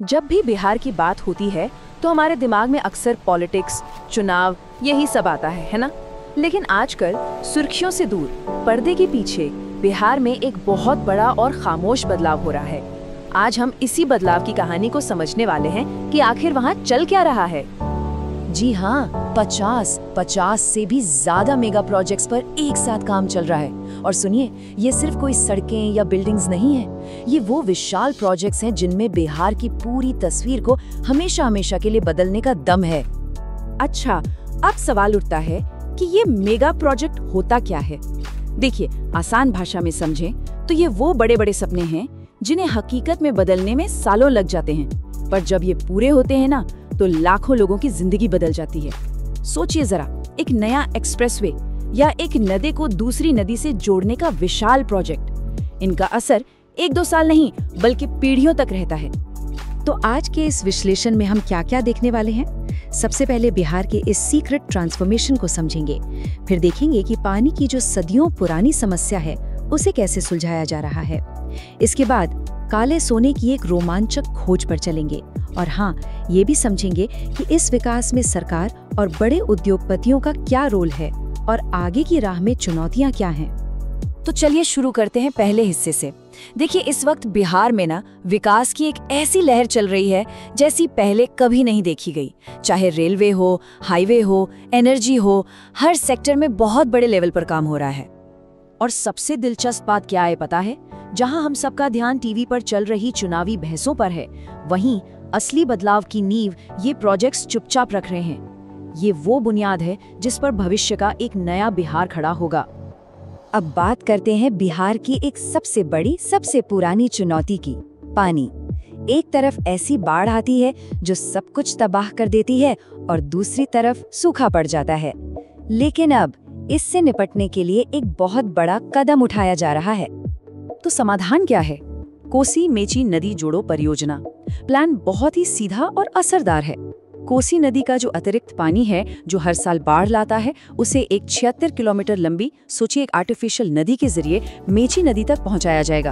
जब भी बिहार की बात होती है तो हमारे दिमाग में अक्सर पॉलिटिक्स, चुनाव यही सब आता है ना? लेकिन आजकल सुर्खियों से दूर पर्दे के पीछे बिहार में एक बहुत बड़ा और खामोश बदलाव हो रहा है। आज हम इसी बदलाव की कहानी को समझने वाले हैं कि आखिर वहाँ चल क्या रहा है। जी हाँ, 50 से भी ज्यादा मेगा प्रोजेक्ट्स पर एक साथ काम चल रहा है। और सुनिए, ये सिर्फ कोई सड़कें या बिल्डिंग्स नहीं है, ये वो विशाल प्रोजेक्ट्स हैं जिनमें बिहार की पूरी तस्वीर को हमेशा हमेशा के लिए बदलने का दम है। अच्छा, अब सवाल उठता है कि ये मेगा प्रोजेक्ट होता क्या है? देखिए, आसान भाषा में समझें तो ये वो बड़े बड़े सपने हैं जिन्हें हकीकत में बदलने में सालों लग जाते हैं, पर जब ये पूरे होते हैं ना, तो लाखों लोगों की जिंदगी बदल जाती है। सोचिए जरा, एक नया एक्सप्रेसवे या एक नदी को दूसरी नदी से जोड़ने का विशाल प्रोजेक्ट, इनका असर 1-2 साल नहीं बल्कि पीढ़ियों तक रहता है। तो आज के इस विश्लेषण में हम क्या-क्या देखने वाले हैं? सबसे पहले बिहार के इस सीक्रेट ट्रांसफॉर्मेशन को समझेंगे, फिर देखेंगे कि पानी की जो सदियों पुरानी समस्या है उसे कैसे सुलझाया जा रहा है। इसके बाद काले सोने की एक रोमांचक खोज पर चलेंगे और हाँ, ये भी समझेंगे कि इस विकास में सरकार और बड़े उद्योगपतियों का क्या रोल है और आगे की राह में चुनौतियां क्या हैं। तो चलिए शुरू करते हैं पहले हिस्से से। देखिए, इस वक्त बिहार में ना विकास की एक ऐसी लहर चल रही है जैसी पहले कभी नहीं देखी गई। चाहे रेलवे हो, हाईवे हो, एनर्जी हो, हर सेक्टर में बहुत बड़े लेवल पर काम हो रहा है। और सबसे दिलचस्प बात क्या है पता है? जहां हम सबका ध्यान टीवी पर चल रही चुनावी बहसों पर है, वहीं असली बदलाव की नींव ये प्रोजेक्ट्स चुपचाप रख रहे हैं। ये वो बुनियाद है जिस पर भविष्य का एक नया बिहार खड़ा होगा। अब बात करते हैं बिहार की एक सबसे बड़ी, सबसे पुरानी चुनौती की, पानी। एक तरफ ऐसी बाढ़ आती है जो सब कुछ तबाह कर देती है और दूसरी तरफ सूखा पड़ जाता है। लेकिन अब इससे निपटने के लिए एक बहुत बड़ा कदम उठाया जा रहा है। तो समाधान क्या है? कोसी मेची नदी जोड़ो परियोजना। प्लान बहुत ही सीधा और असरदार है। कोसी नदी का जो अतिरिक्त पानी है जो हर साल बाढ़ लाता है, उसे एक 76 किलोमीटर लंबी, सोचिए एक आर्टिफिशियल नदी के जरिए मेची नदी तक पहुंचाया जाएगा।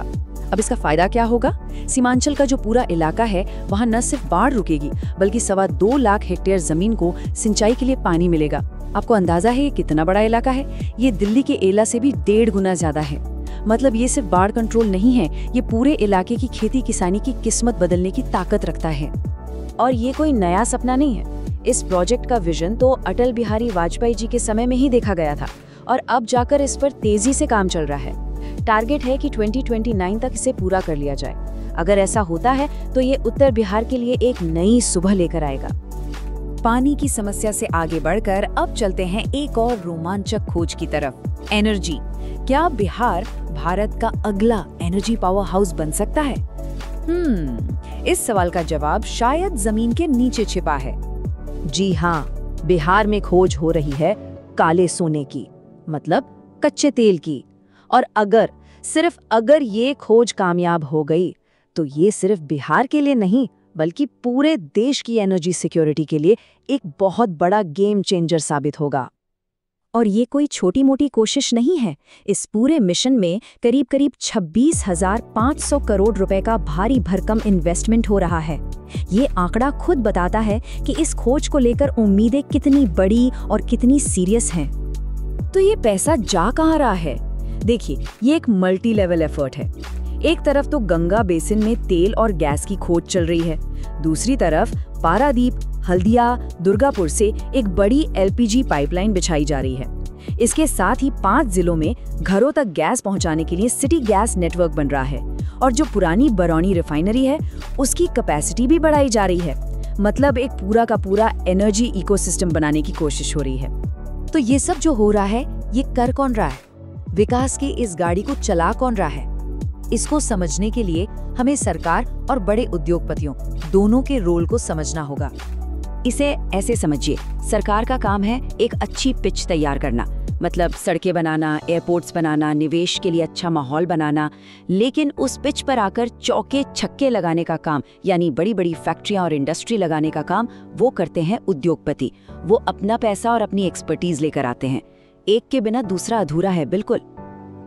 अब इसका फायदा क्या होगा? सीमांचल का जो पूरा इलाका है वहां न सिर्फ बाढ़ रुकेगी बल्कि 2.25 लाख हेक्टेयर जमीन को सिंचाई के लिए पानी मिलेगा। आपको अंदाजा है ये कितना बड़ा इलाका है? ये दिल्ली के एला से भी 1.5 गुना ज्यादा है। मतलब ये सिर्फ बाढ़ कंट्रोल नहीं है, ये पूरे इलाके की खेती किसानी की किस्मत बदलने की ताकत रखता है। और ये कोई नया सपना नहीं है। इस प्रोजेक्ट का विजन तो अटल बिहारी वाजपेयी जी के समय में ही देखा गया था और अब जाकर इस पर तेजी से काम चल रहा है। टारगेट है कि 2029 तक इसे पूरा कर लिया जाए। अगर ऐसा होता है तो ये उत्तर बिहार के लिए एक नई सुबह लेकर आएगा। पानी की समस्या से आगे बढ़कर अब चलते हैं एक और रोमांचक खोज की तरफ, एनर्जी। क्या बिहार भारत का अगला एनर्जी पावर हाउस बन सकता है? इस सवाल का जवाब शायद जमीन के नीचे छिपा है। जी हाँ, बिहार में खोज हो रही है काले सोने की, मतलब कच्चे तेल की। और सिर्फ अगर ये खोज कामयाब हो गई तो ये सिर्फ बिहार के लिए नहीं बल्कि पूरे देश की एनर्जी सिक्योरिटी के लिए एक बहुत बड़ा गेम चेंजर साबित होगा। और ये कोई छोटी मोटी कोशिश नहीं है। इस पूरे मिशन में करीब 26,500 करोड़ रुपए का भारी भरकम इन्वेस्टमेंट हो रहा है। ये आंकड़ा खुद बताता है कि इस खोज को लेकर उम्मीदें कितनी बड़ी और कितनी सीरियस हैं। तो ये पैसा जा कहाँ रहा है? देखिए, ये एक मल्टी लेवल एफर्ट है। एक तरफ तो गंगा बेसिन में तेल और गैस की खोज चल रही है, दूसरी तरफ पारादीप, हल्दिया, दुर्गापुर से एक बड़ी एलपीजी पाइपलाइन बिछाई जा रही है। इसके साथ ही 5 जिलों में घरों तक गैस पहुंचाने के लिए सिटी गैस नेटवर्क बन रहा है और जो पुरानी बरौनी रिफाइनरी है उसकी कैपेसिटी भी बढ़ाई जा रही है। मतलब एक पूरा का पूरा एनर्जी इकोसिस्टम बनाने की कोशिश हो रही है। तो ये सब जो हो रहा है, ये कर कौन रहा है? विकास की इस गाड़ी को चला कौन रहा है? इसको समझने के लिए हमें सरकार और बड़े उद्योगपतियों दोनों के रोल को समझना होगा। इसे ऐसे समझिए, सरकार का काम है एक अच्छी पिच तैयार करना, मतलब सड़कें बनाना, एयरपोर्ट्स बनाना, निवेश के लिए अच्छा माहौल बनाना। लेकिन उस पिच पर आकर चौके छक्के लगाने का काम, यानी बड़ी बड़ी फैक्ट्रियां और इंडस्ट्री लगाने का काम, वो करते हैं उद्योगपति। वो अपना पैसा और अपनी एक्सपर्टीज लेकर आते हैं। एक के बिना दूसरा अधूरा है, बिल्कुल।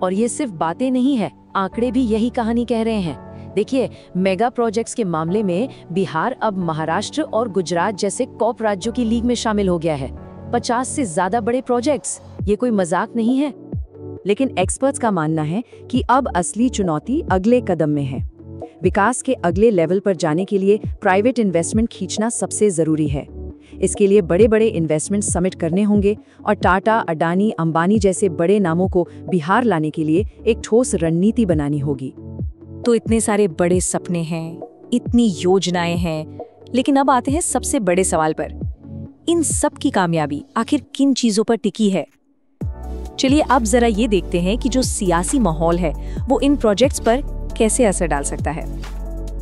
और ये सिर्फ बातें नहीं है, आंकड़े भी यही कहानी कह रहे हैं। देखिए, मेगा प्रोजेक्ट्स के मामले में बिहार अब महाराष्ट्र और गुजरात जैसे कॉप राज्यों की लीग में शामिल हो गया है। 50 से ज्यादा बड़े प्रोजेक्ट्स, ये कोई मजाक नहीं है। लेकिन एक्सपर्ट्स का मानना है कि अब असली चुनौती अगले कदम में है। विकास के अगले लेवल पर जाने के लिए प्राइवेट इन्वेस्टमेंट खींचना सबसे जरूरी है। इसके लिए बड़े बड़े इन्वेस्टमेंट समिट करने होंगे और टाटा, अडानी, अंबानी जैसे बड़े नामों को बिहार लाने के लिए एक ठोस रणनीति बनानी होगी। तो इतने सारे बड़े सपने हैं, इतनी योजनाएं हैं, लेकिन अब आते हैं सबसे बड़े सवाल पर। इन सब की कामयाबी आखिर किन चीजों पर टिकी है? चलिए अब जरा ये देखते हैं कि जो सियासी माहौल है वो इन प्रोजेक्ट्स पर कैसे असर डाल सकता है।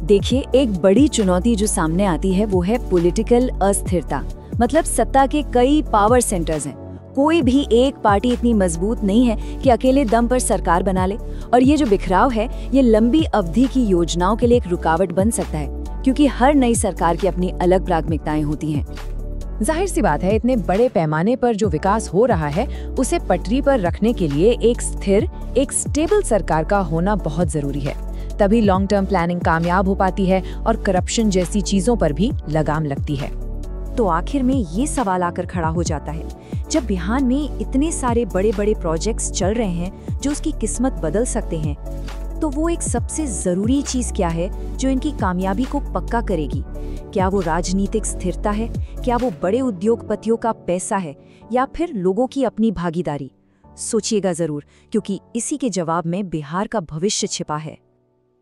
देखिए, एक बड़ी चुनौती जो सामने आती है वो है पॉलिटिकल अस्थिरता। मतलब सत्ता के कई पावर सेंटर्स हैं। कोई भी एक पार्टी इतनी मजबूत नहीं है कि अकेले दम पर सरकार बना ले, और ये जो बिखराव है ये लंबी अवधि की योजनाओं के लिए एक रुकावट बन सकता है, क्योंकि हर नई सरकार की अपनी अलग प्राथमिकताएं होती हैं। जाहिर सी बात है, इतने बड़े पैमाने पर जो विकास हो रहा है उसे पटरी पर रखने के लिए एक स्थिर, एक स्टेबल सरकार का होना बहुत जरूरी है। तभी लॉन्ग टर्म प्लानिंग कामयाब हो पाती है और करप्शन जैसी चीजों पर भी लगाम लगती है। तो आखिर में ये सवाल आकर खड़ा हो जाता है, जब बिहार में इतने सारे बड़े बड़े प्रोजेक्ट्स चल रहे हैं जो उसकी किस्मत बदल सकते हैं, तो वो एक सबसे जरूरी चीज क्या है जो इनकी कामयाबी को पक्का करेगी? क्या वो राजनीतिक स्थिरता है? क्या वो बड़े उद्योगपतियों का पैसा है? या फिर लोगों की अपनी भागीदारी? सोचिएगा जरूर, क्योंकि इसी के जवाब में बिहार का भविष्य छिपा है।